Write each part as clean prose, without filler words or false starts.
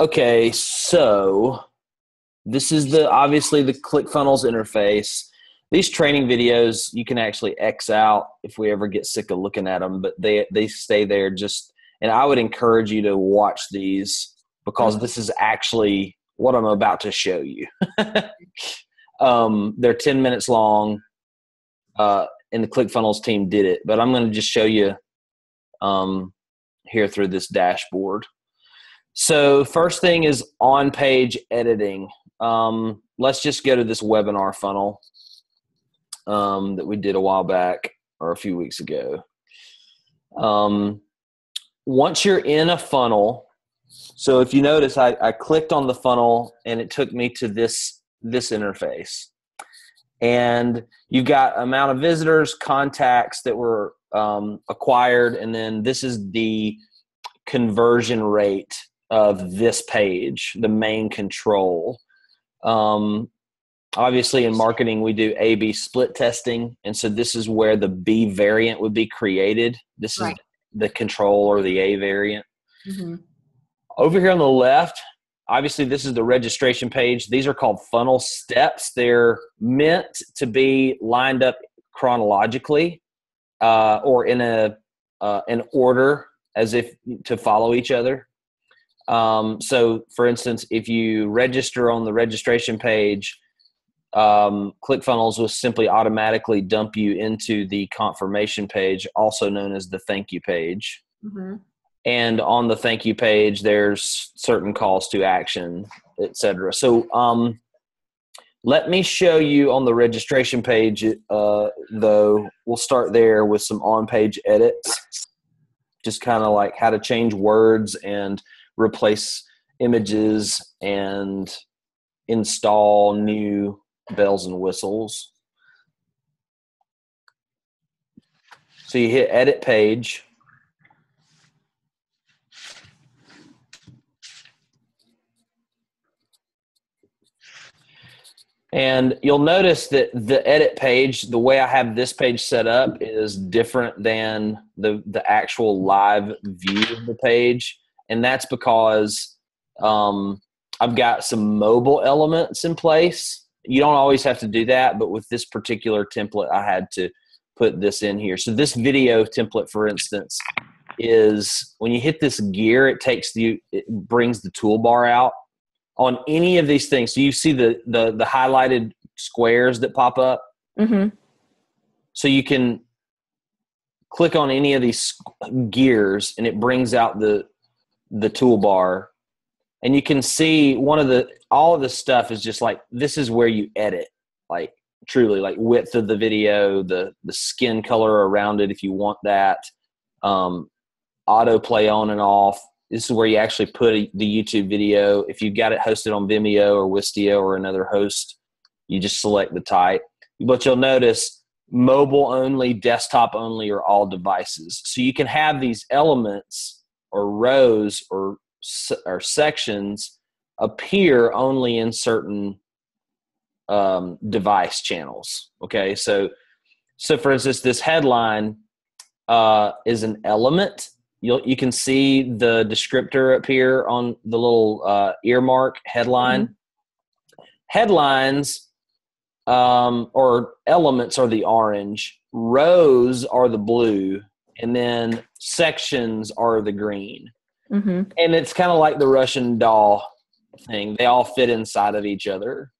Okay, so this is obviously the ClickFunnels interface. These training videos you can actually X out if we ever get sick of looking at them, but they stay there and I would encourage you to watch these because this is actually what I'm about to show you. They're 10 minutes long, and the ClickFunnels team did it, but I'm going to just show you here through this dashboard. So first thing is on-page editing. Let's just go to this webinar funnel that we did a while back or a few weeks ago. Once you're in a funnel, so if you notice, I clicked on the funnel and it took me to this interface. And you've got amount of visitors, contacts that were acquired, and then this is the conversion rate of this page, the main control. Obviously in marketing, we do A/B split testing. And so this is where the B variant would be created. This is the control or the A variant. Mm-hmm. Over here on the left, obviously this is the registration page. These are called funnel steps. They're meant to be lined up chronologically or in an order as if to follow each other. So for instance, if you register on the registration page, ClickFunnels will simply automatically dump you into the confirmation page, also known as the thank you page. Mm-hmm. And on the thank you page, there's certain calls to action, etc. So let me show you on the registration page, though. We'll start there with some on-page edits, just kind of like how to change words and replace images and install new bells and whistles. So you hit edit page. And you'll notice that the edit page, the way I have this page set up is different than the actual live view of the page. And that's because I've got some mobile elements in place. You don't always have to do that, but with this particular template, I had to put this in here. So this video template, for instance, is when you hit this gear, it brings the toolbar out on any of these things. So you see the highlighted squares that pop up. Mm-hmm. So you can click on any of these gears and it brings out the toolbar. And you can see all of the stuff is just like, this is where you edit, like truly, like width of the video, the skin color around it if you want that, auto play on and off. This is where you actually put the YouTube video. If you've got it hosted on Vimeo or Wistia or another host, you just select the type. But you'll notice mobile only, desktop only are all devices. So you can have these elements or rows or sections appear only in certain device channels. Okay, so for instance, this headline is an element. You can see the descriptor up here on the little earmark headline. Mm-hmm. Headlines or elements are the orange, rows are the blue, and then sections are the green. Mm-hmm. And it's kind of like the Russian doll thing. They all fit inside of each other.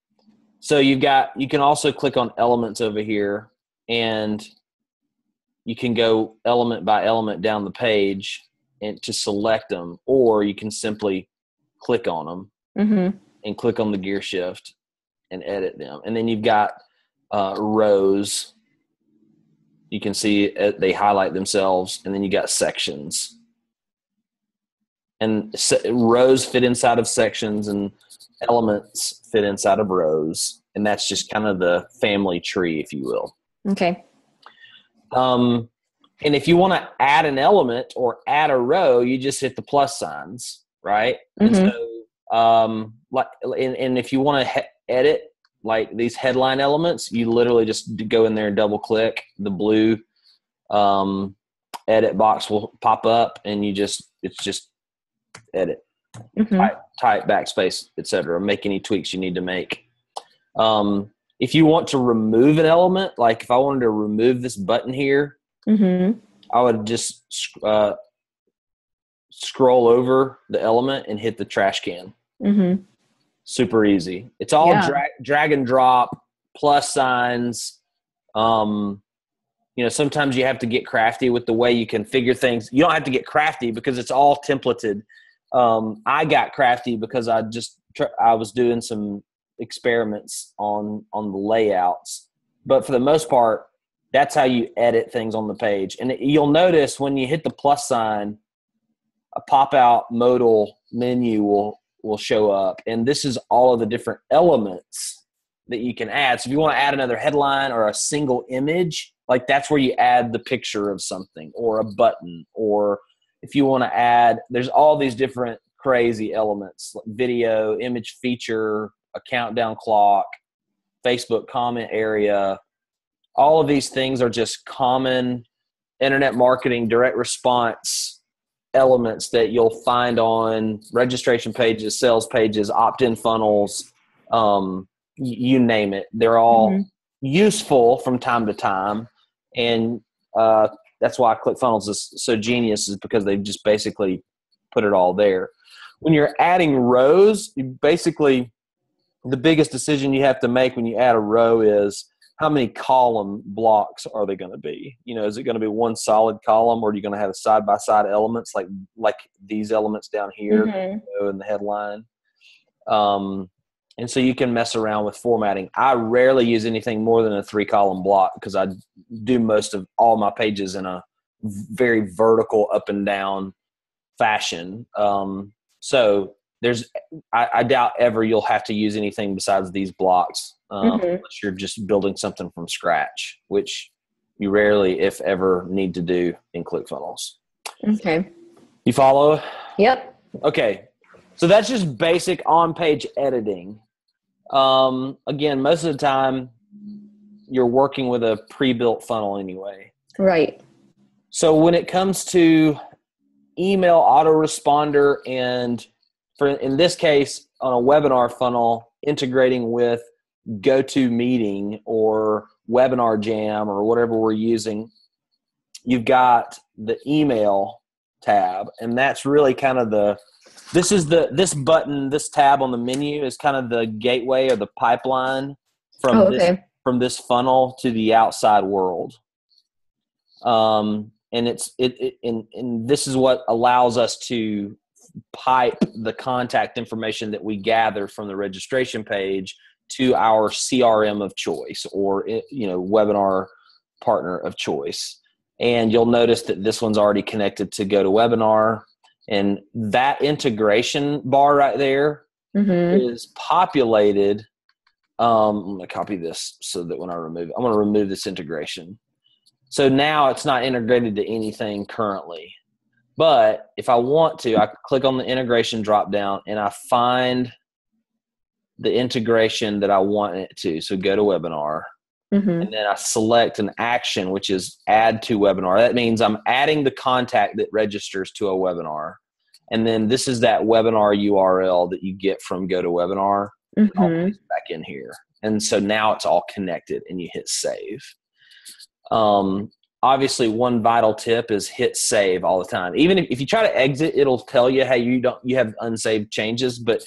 So you can also click on elements over here and you can go element by element down the page and to select them, or you can simply click on them. Mm-hmm. And click on the gear shift and edit them. And then you've got rows. You can see they highlight themselves, and then you got sections. And rows fit inside of sections and elements fit inside of rows. And that's just kind of the family tree, if you will. Okay. And if you want to add an element or add a row, you just hit the plus signs, right? Mm-hmm. And so, and if you want to edit like these headline elements, you literally just go in there and double click. The blue edit box will pop up, and it's just edit. type, backspace, etc. Make any tweaks you need to make. If you want to remove an element, like if I wanted to remove this button here, I would just scroll over the element and hit the trash can. Super easy. It's all drag and drop, plus signs. Sometimes you have to get crafty with the way you configure things. You don't have to get crafty because it's all templated. I got crafty because I was doing some experiments on the layouts, but for the most part, that's how you edit things on the page. And you'll notice when you hit the plus sign, a pop-out modal menu will show up, and this is all of the different elements that you can add. So if you want to add another headline or a single image, like that's where you add the picture of something or a button, or if you want to add, there's all these different crazy elements like video, image feature, a countdown clock, Facebook comment area. All of these things are just common internet marketing, direct response elements that you'll find on registration pages, sales pages, opt-in funnels, you name it. They're all useful from time to time. And that's why Clickfunnels is so genius, is because they've just basically put it all there. When you're adding rows, you basically, the biggest decision you have to make when you add a row is how many column blocks are they going to be? Is it going to be one solid column, or are you going to have side-by-side elements like these elements down here in the headline? And so you can mess around with formatting. I rarely use anything more than a 3-column block because I do most of all my pages in a very vertical up and down fashion. So I doubt ever you'll have to use anything besides these blocks unless you're just building something from scratch, which you rarely, if ever, need to do in ClickFunnels. Okay. You follow? Yep. Okay. So that's just basic on-page editing. Again, most of the time you're working with a pre-built funnel anyway. Right. So when it comes to email autoresponder and in this case, on a webinar funnel, integrating with GoToMeeting or Webinar Jam or whatever we're using, you've got the email tab, and that's really kind of this button, this tab on the menu is kind of the gateway or the pipeline from this funnel to the outside world. And and this is what allows us to pipe the contact information that we gather from the registration page to our CRM of choice, or webinar partner of choice. And you'll notice that this one's already connected to GoToWebinar, and that integration bar right there is populated. I'm going to copy this so that when I remove it, I'm going to remove this integration. So now it's not integrated to anything currently. But if I want to, I click on the integration drop down and I find the integration that I want it to. So go to webinar. And then I select an action, which is add to webinar. That means I'm adding the contact that registers to a webinar. And then this is that webinar URL that you get from GoToWebinar. I'll paste back in here. And so now it's all connected and you hit save. Obviously, one vital tip is hit save all the time. Even if you try to exit, it'll tell you, hey, you have unsaved changes, but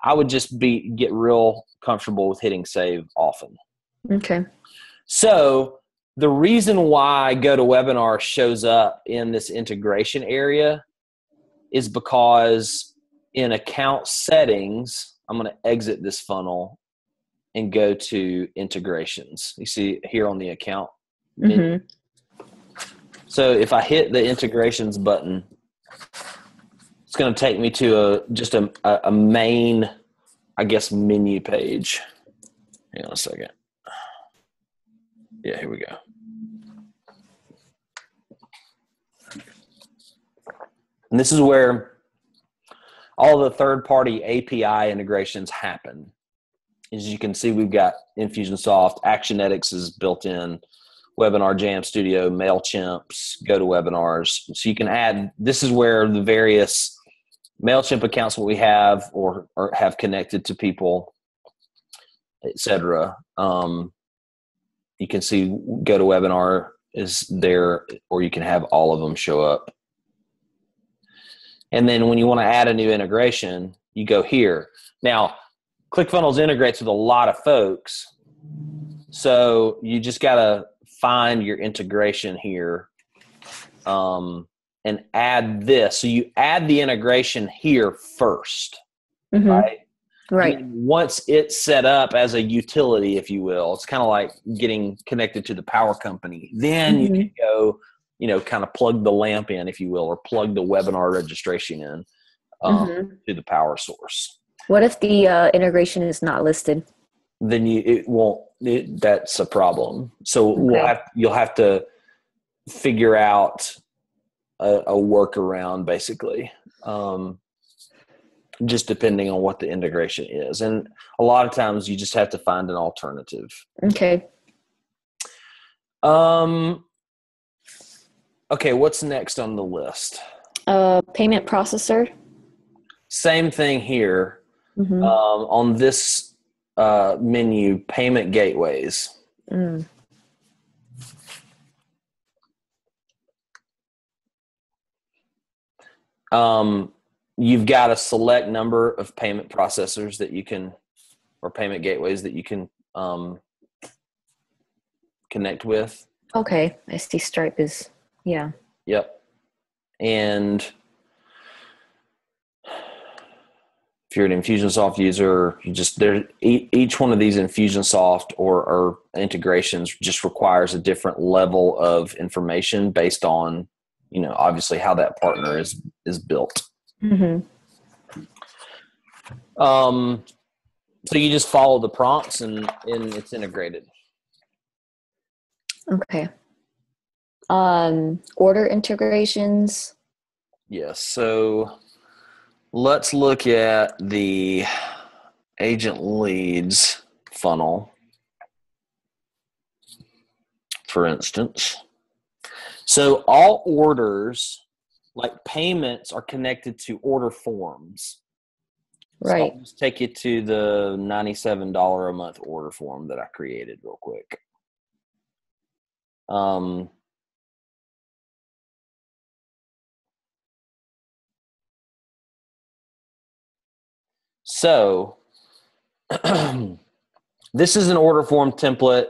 I would just get real comfortable with hitting save often. Okay. So the reason why GoToWebinar shows up in this integration area is because in account settings, I'm going to exit this funnel and go to integrations. You see here on the account menu. So if I hit the integrations button, it's going to take me to just a main, I guess, menu page. Hang on a second. Yeah, here we go. And this is where all the third-party API integrations happen. As you can see, we've got Infusionsoft, Actionetics is built in, Webinar Jam Studio, MailChimps, GoToWebinars. So you can add, this is where the various MailChimp accounts what we have or have connected to people, etc. You can see GoToWebinar is there, or you can have all of them show up. And then when you want to add a new integration, you go here. Now, ClickFunnels integrates with a lot of folks, so you just got to find your integration here and add this. So you add the integration here first, right? Right. And once it's set up as a utility, if you will, it's kind of like getting connected to the power company. Then you can go, kind of plug the lamp in, if you will, or plug the webinar registration in to the power source. What if the integration is not listed? Then it won't. That's a problem. So you'll have to figure out a workaround, basically. Just depending on what the integration is. And a lot of times you just have to find an alternative. Okay. Okay, what's next on the list? Payment processor. Same thing here. On this menu, payment gateways. You've got a select number of payment processors that you can, or payment gateways that you can connect with. Okay. I see Stripe is, yeah. Yep. And if you're an Infusionsoft user, each one of these Infusionsoft or integrations just requires a different level of information based on, obviously how that partner is built. So you just follow the prompts and it's integrated. Okay. Order integrations. Yes. So let's look at the agent leads funnel, for instance. So all orders, like payments, are connected to order forms. Right. So I'll just take you to the $97 a month order form that I created real quick. So this is an order form template.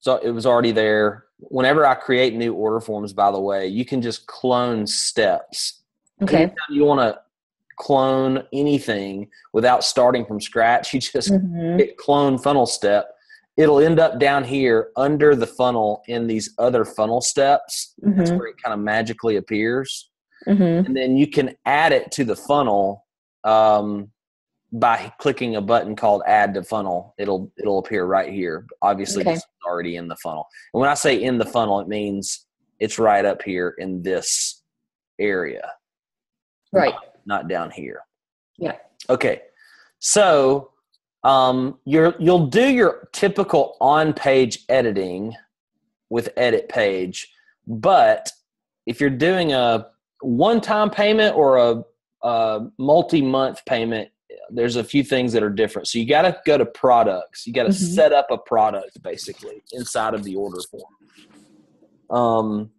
So it was already there. Whenever I create new order forms, by the way, you can just clone steps. Okay. Anytime you want to clone anything without starting from scratch, you just hit clone funnel step. It'll end up down here under the funnel in these other funnel steps. That's where it kind of magically appears. And then you can add it to the funnel by clicking a button called add to funnel. It'll appear right here. Obviously, this is already in the funnel. And when I say in the funnel, it means it's right up here in this area. Right. Not down here. Yeah. Okay. So you'll do your typical on-page editing with edit page, but if you're doing a one-time payment or a multi-month payment, there's a few things that are different. So you got to go to products. You got to set up a product basically inside of the order form.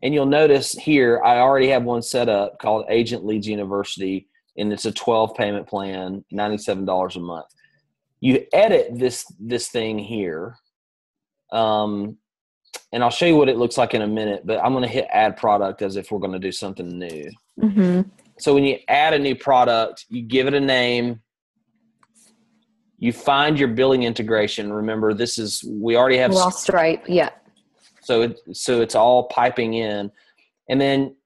And you'll notice here, I already have one set up called Agent Leads University, and it's a 12 payment plan, $97 a month. You edit this thing here. And I'll show you what it looks like in a minute, but I'm going to hit add product as if we're going to do something new. So when you add a new product, you give it a name, you find your billing integration. Remember, we already have Stripe. Yeah. So it's all piping in. And then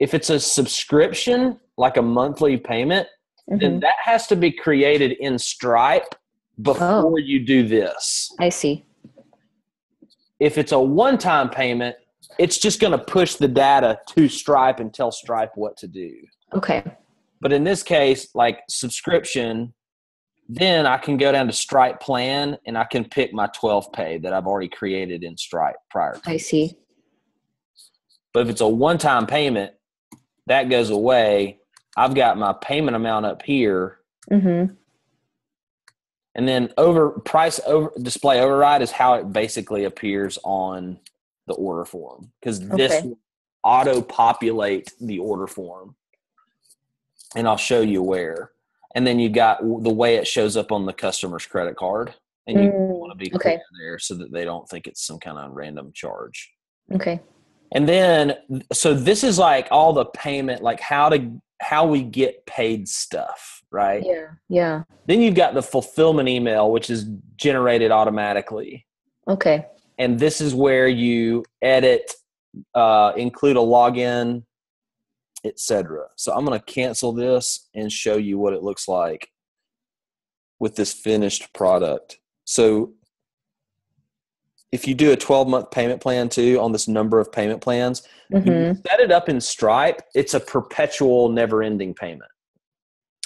if it's a subscription, like a monthly payment, then that has to be created in Stripe before you do this. I see. If it's a one-time payment, it's just going to push the data to Stripe and tell Stripe what to do. Okay. But in this case, like subscription, then I can go down to Stripe plan and I can pick my 12 pay that I've already created in Stripe prior to. I see. But if it's a one-time payment, that goes away. I've got my payment amount up here. Mm-hmm. And then display override is how it basically appears on the order form, because this will auto-populate the order form. And I'll show you where. And then you got the way it shows up on the customer's credit card. And you want to be clear there so that they don't think it's some kind of random charge. Okay. And then, so this is like all the payment, like how we get paid stuff, right? Yeah. Yeah. Then you've got the fulfillment email, which is generated automatically. Okay. And this is where you edit, include a login, etc. So I'm going to cancel this and show you what it looks like with this finished product. So if you do a 12-month payment plan too on this number of payment plans, you set it up in Stripe, it's a perpetual never-ending payment.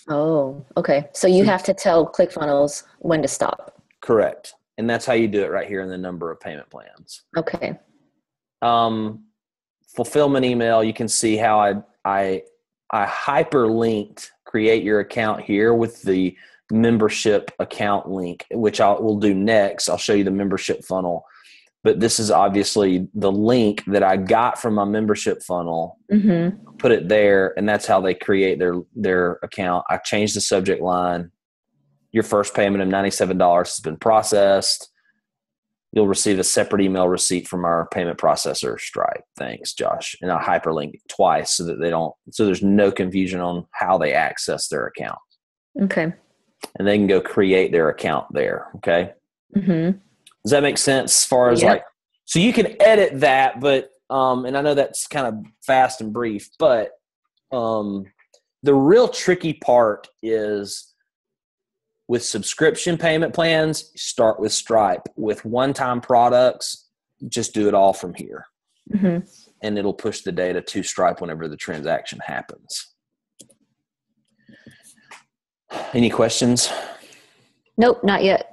Oh, okay. So you have to tell ClickFunnels when to stop. Correct. And that's how you do it right here in the number of payment plans. Okay. Fulfillment email, you can see how I hyperlinked create your account here with the membership account link, which we'll do next. I'll show you the membership funnel. But this is obviously the link that I got from my membership funnel, put it there, and that's how they create their account. I changed the subject line. Your first payment of $97 has been processed. You'll receive a separate email receipt from our payment processor, Stripe. Thanks, Josh. And I'll hyperlink it twice so that so there's no confusion on how they access their account. Okay. And they can go create their account there. Okay. Does that make sense as far as so you can edit that, but, and I know that's kind of fast and brief, but, the real tricky part is with subscription payment plans, start with Stripe. With one-time products, just do it all from here. And it'll push the data to Stripe whenever the transaction happens. Any questions? Nope, not yet.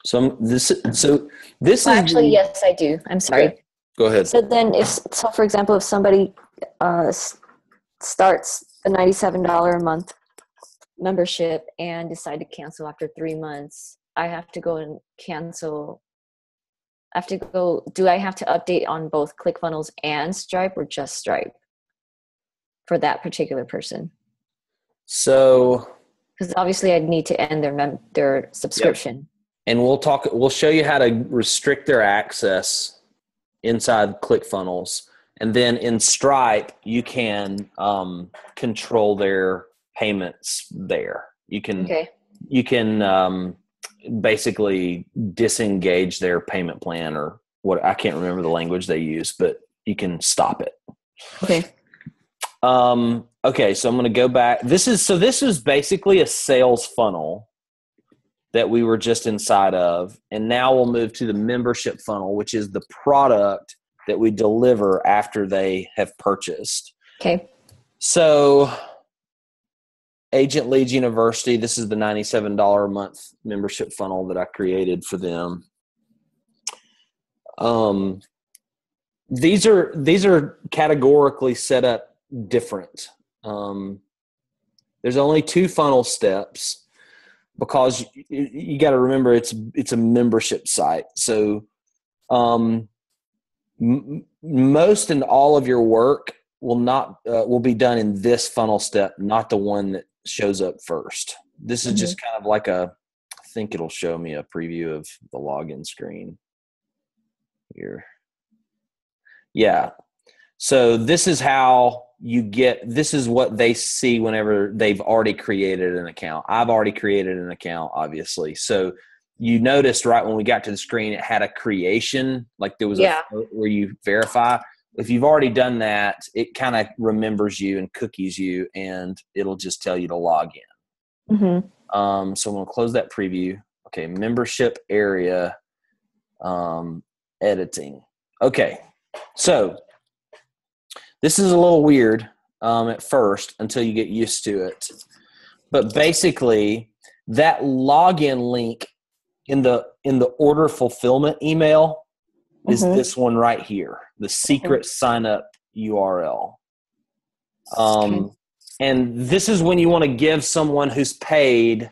So this is actually, yes, I do. I'm sorry. Okay. Go ahead. So then for example, if somebody starts a $97 a month membership and decide to cancel after 3 months, I have to go and cancel. Do I have to update on both ClickFunnels and Stripe, or just Stripe for that particular person? So, because obviously I'd need to end their subscription. Yep. And we'll show you how to restrict their access inside ClickFunnels. And then in Stripe, you can control their payments there. You can basically disengage their payment plan, or what, I can't remember the language they use, but you can stop it. Okay. Okay, so I'm going to go back. This is basically a sales funnel that we were just inside of. And now we'll move to the membership funnel, which is the product that we deliver after they have purchased. Okay. So Agent Leads University, this is the $97 a month membership funnel that I created for them. These are categorically set up different. There's only 2 funnel steps, because you got to remember it's a membership site. So most and all of your work will be done in this funnel step, not the one that shows up first. This is just kind of like I think it'll show me a preview of the login screen here. Yeah. So this is how this is what they see whenever they've already created an account. I've already created an account, obviously. So you noticed right when we got to the screen, it had a creation, like there was where you verify. If you've already done that, it kind of remembers you and cookies you, and it'll just tell you to log in. So I'm going to close that preview. Okay. Membership area, editing. Okay. So this is a little weird at first until you get used to it. But basically, that login link in the order fulfillment email is this one right here, the secret sign up URL. Okay. And this is when you want to give someone who's paid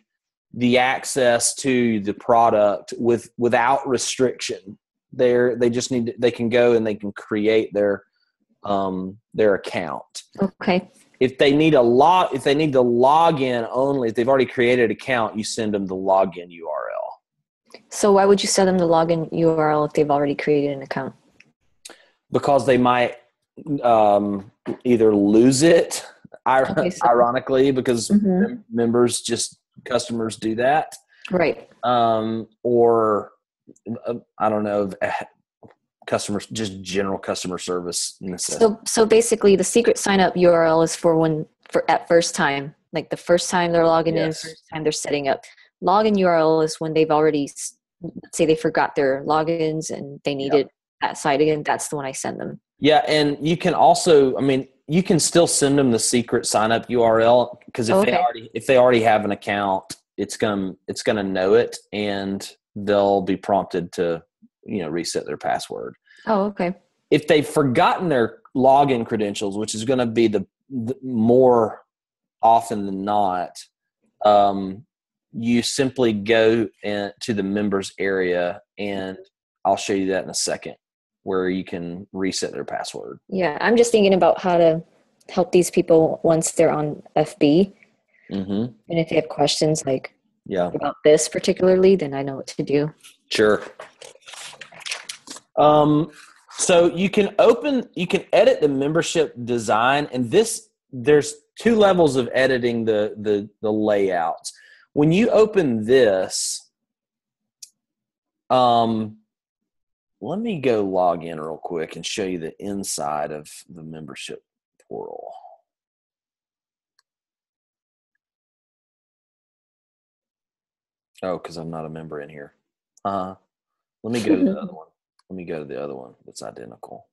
the access to the product without restriction. They just they can go and they can create their account. Okay. If they need to log in only, if they've already created an account, you send them the login URL. So why would you send them the login URL if they've already created an account? Because they might either lose it, ironically, because customers do that. Right. Or I don't know, customers, just general customer service necessity. So basically the secret sign up URL is for at first time, like the first time they're logging in, first time they're setting up. Login URL is when they've already, let's say they forgot their logins and they needed that site again. That's the one I send them. Yeah. And you can also, you can still send them the secret sign up URL, because if they already have an account, it's going to know it and they'll be prompted to, reset their password. Oh, okay. If they've forgotten their login credentials, which is going to be the more often than not, you simply go to the members area, and I'll show you that in a second, where you can reset their password. Yeah, I'm just thinking about how to help these people once they're on FB. Mm-hmm. And if they have questions about this particularly, then I know what to do. Sure. So you can edit the membership design, and there's two levels of editing the layouts. When you open this, let me go log in real quick and show you the inside of the membership portal. Oh, because I'm not a member in here. Let me go to the other one. Let me go to the other one that's identical.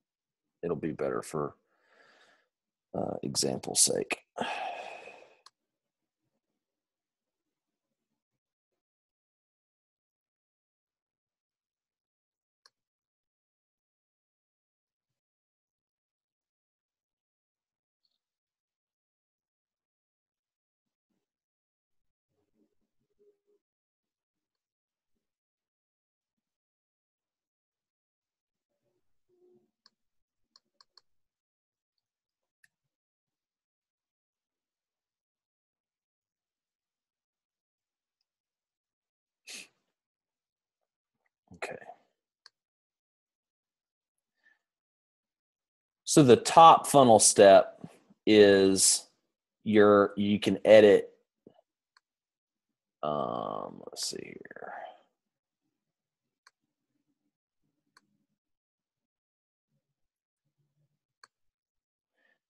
It'll be better for example's sake. Okay. So the top funnel step is you can edit. Let's see here.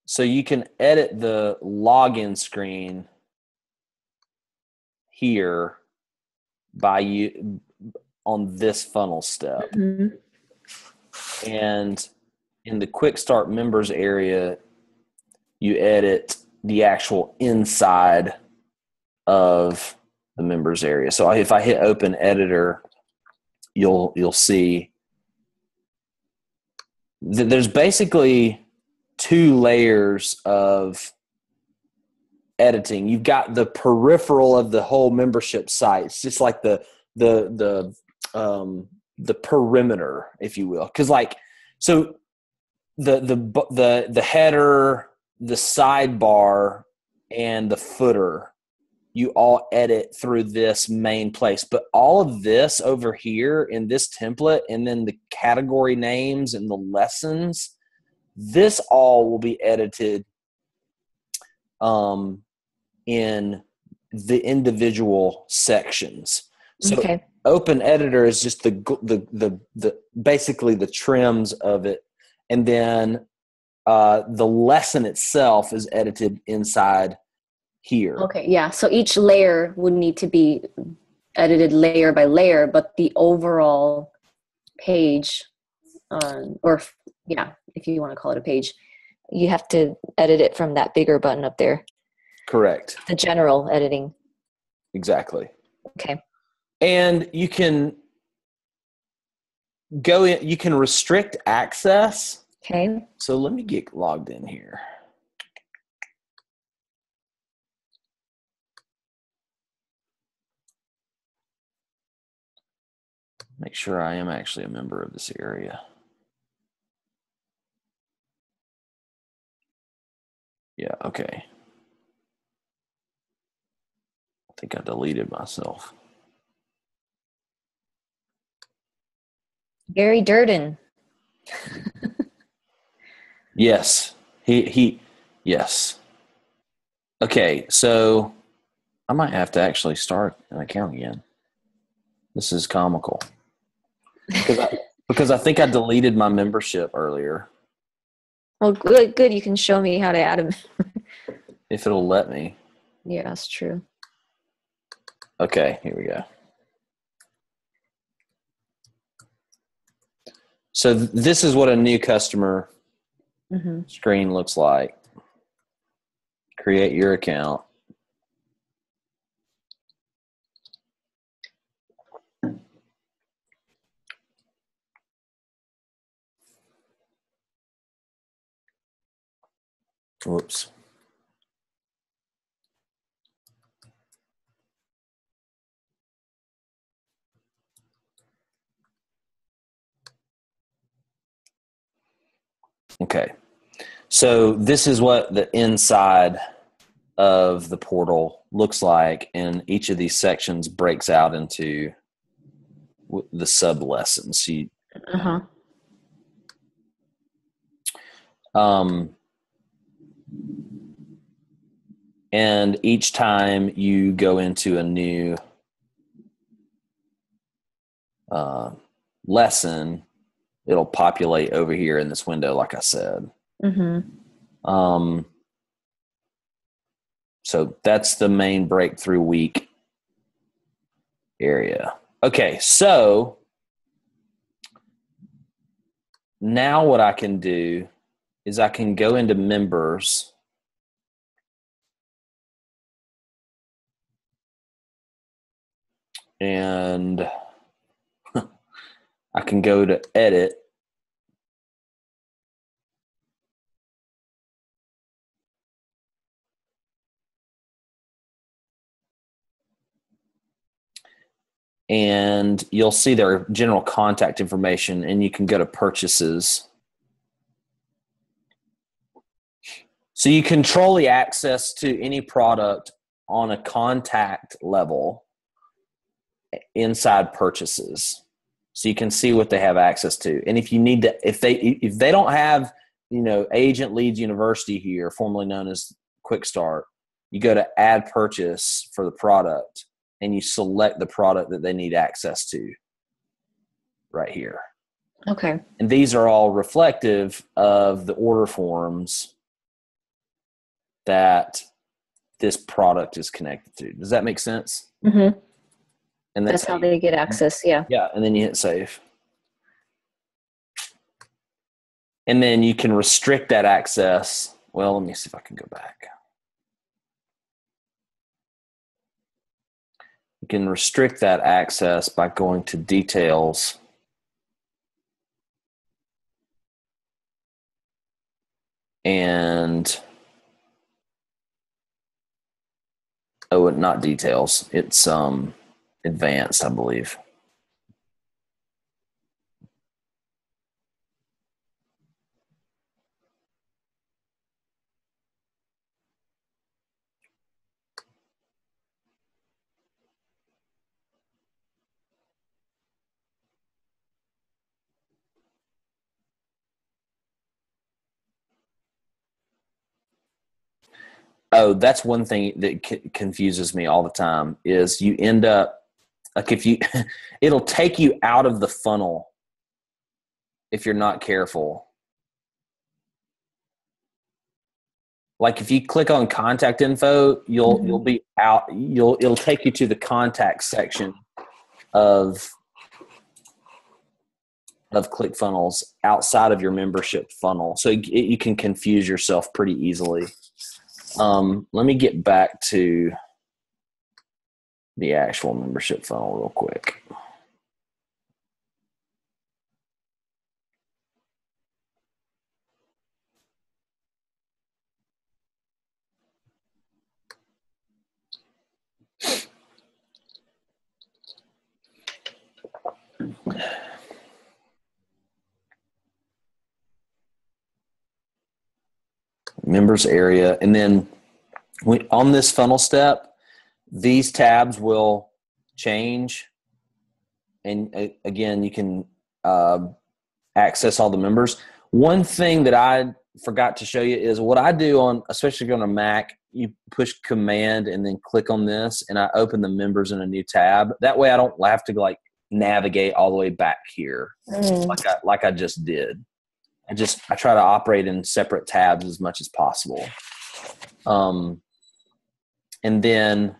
So you can edit the login screen here on this funnel step. Mm-hmm. And in the quick start members area, you edit the actual inside of the members area. So if I hit open editor, you'll see there's basically two layers of editing. You've got the peripheral of the whole membership site. It's just like the perimeter, if you will. Because so the header, the sidebar, and the footer, you all edit through this main place. But all of this over here in this template, and then the category names and the lessons, this all will be edited in the individual sections. So open editor is just the basically the trims of it, and then the lesson itself is edited inside here. Okay, yeah. So each layer would need to be edited layer by layer, but the overall page, if you want to call it a page, you have to edit it from that bigger button up there. Correct. The general editing. Exactly. Okay. And you can go in, you can restrict access. Okay. So let me get logged in here. Make sure I am actually a member of this area. Yeah, okay. I think I deleted myself. Gary Durden. Yes. Yes. Okay, so I might have to actually start an account again. This is comical. Because I think I deleted my membership earlier. Well, good. You can show me how to add him. If it'll let me. Yeah, that's true. Okay, here we go. So this is what a new customer screen looks like. Create your account. Whoops. Okay. So this is what the inside of the portal looks like, and each of these sections breaks out into the sub lessons. And each time you go into a new lesson, it'll populate over here in this window, like I said. So that's the main breakthrough week area. Okay, so now what I can do is I can go into members and I can go to edit. And you'll see their general contact information, and you can go to purchases. So you control the access to any product on a contact level inside purchases. So you can see what they have access to. And if you need to, if they don't have, Agent Leads University here, formerly known as Quick Start, you go to add purchase for the product and you select the product that they need access to right here. Okay. And these are all reflective of the order forms that this product is connected to. Does that make sense? Mm-hmm. And that's how they get access. Yeah. Yeah. And then you hit save. And then you can restrict that access. Well, let me see if I can go back. You can restrict that access by going to details. And not details. It's advanced, I believe. Oh, that's one thing that confuses me all the time is you end up like it'll take you out of the funnel if you're not careful. Like if you click on contact info, you'll be out. It'll take you to the contact section of Clickfunnels outside of your membership funnel, so you can confuse yourself pretty easily. Let me get back to the actual membership funnel real quick. members area. And then on this funnel step, these tabs will change. And again, you can access all the members. One thing that I forgot to show you is what I do on, especially if you're on a Mac, you push Command and then click on this, and I open the members in a new tab. That way I don't have to like navigate all the way back here like I just did. I try to operate in separate tabs as much as possible. And then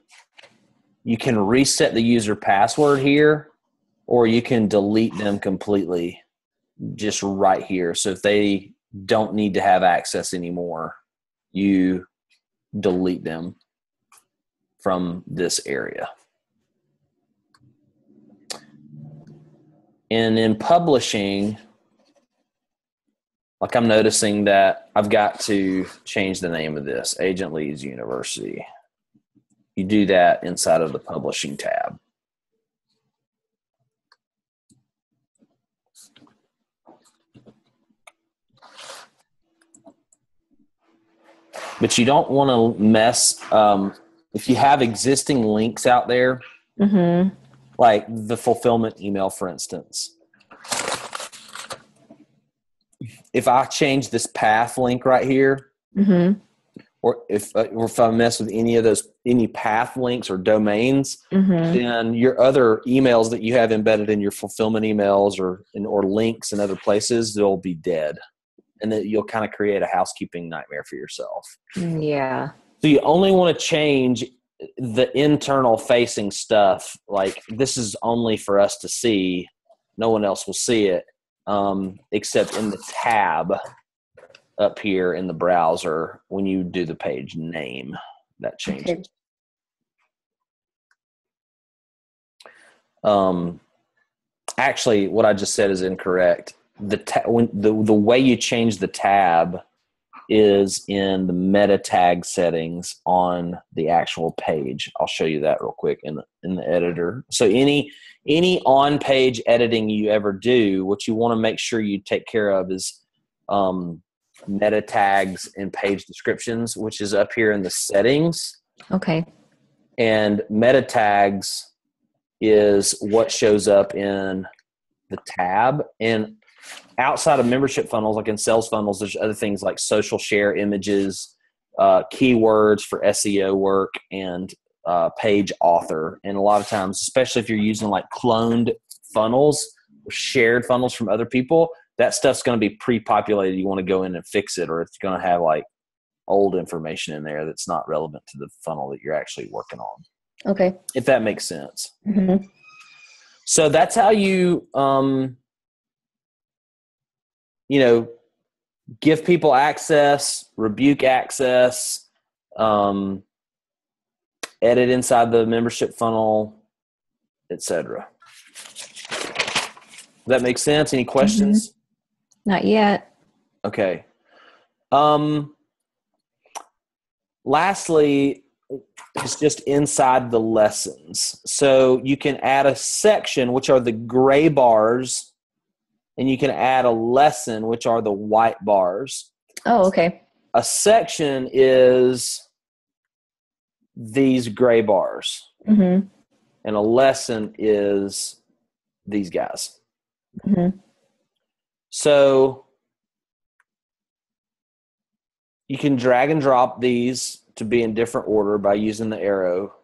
you can reset the user password here, or you can delete them completely just right here. So if they don't need to have access anymore, you delete them from this area. And in publishing, like I'm noticing that I've got to change the name of this, Agent Leads University. You do that inside of the publishing tab. But you don't want to mess, if you have existing links out there, like the fulfillment email, for instance. If I change this path link right here, or if I mess with any path links or domains, then your other emails that you have embedded in your fulfillment emails or links in other places, they'll be dead. And then you'll kind of create a housekeeping nightmare for yourself. Yeah. So you only want to change the internal facing stuff. Like, this is only for us to see. No one else will see it, except in the tab up here in the browser when you do the page name. That changes. Okay. Actually, what I just said is incorrect. The way you change the tab is in the meta tag settings on the actual page. I'll show you that real quick in the editor. So any on page editing you ever do, what you want to make sure you take care of is meta tags and page descriptions, which is up here in the settings. Okay. And meta tags is what shows up in the tab. And outside of membership funnels, like in sales funnels, there's other things like social share images, keywords for SEO work, and page author. And a lot of times, especially if you're using like cloned funnels, shared funnels from other people, that stuff's going to be pre-populated. You want to go in and fix it, or it's going to have like old information in there that's not relevant to the funnel that you're actually working on. Okay. If that makes sense. So that's how you, give people access, rebuke access, edit inside the membership funnel, etc. Does that make sense? Any questions? Not yet. Okay. Lastly, it's just inside the lessons. So you can add a section, which are the gray bars, and you can add a lesson, which are the white bars. Oh, okay. A section is these gray bars. And a lesson is these guys. So you can drag and drop these to be in different order by using the arrow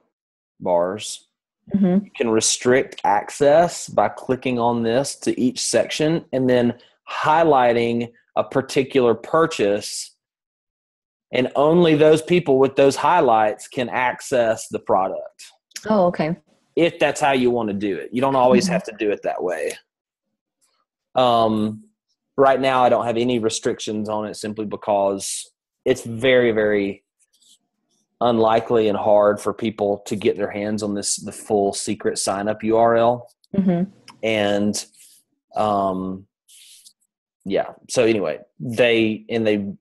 bars. You can restrict access by clicking on this to each section and then highlighting a particular purchase, and only those people with those highlights can access the product. Oh, okay. If that's how you want to do it. You don't always have to do it that way. Right now, I don't have any restrictions on it simply because it's very, very unlikely and hard for people to get their hands on the full secret sign up URL. And yeah. So anyway, they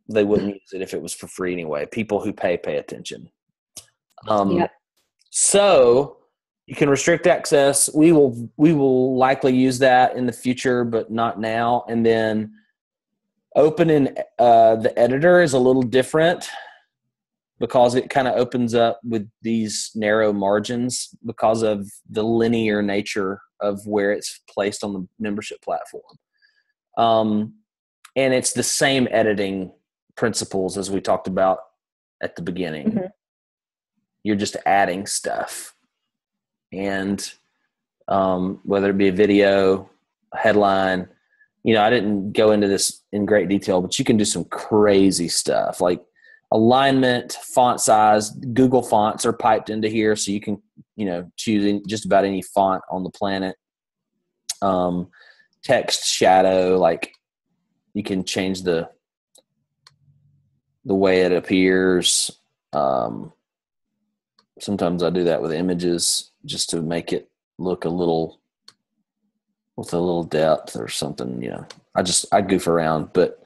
wouldn't use it if it was for free anyway. People who pay attention. So you can restrict access. We will likely use that in the future, but not now. And then Opening the editor is a little different because it kind of opens up with these narrow margins because of the linear nature of where it's placed on the membership platform. And it's the same editing principles as we talked about at the beginning. Mm-hmm. You're just adding stuff. And whether it be a video, a headline, I didn't go into this in great detail, but you can do some crazy stuff like alignment, font size. Google fonts are piped into here, so you can, choose just about any font on the planet. Text shadow, like you can change the way it appears. Sometimes I do that with images just to make it look with a little depth or something. I goof around, but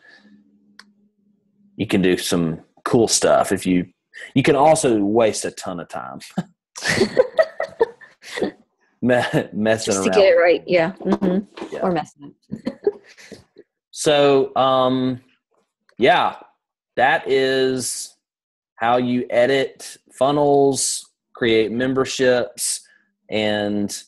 you can do some cool stuff if you can also waste a ton of time messing just around to get it right. Yeah. Mm-hmm. Yeah. Or messing up. So that is how you edit funnels, create memberships, and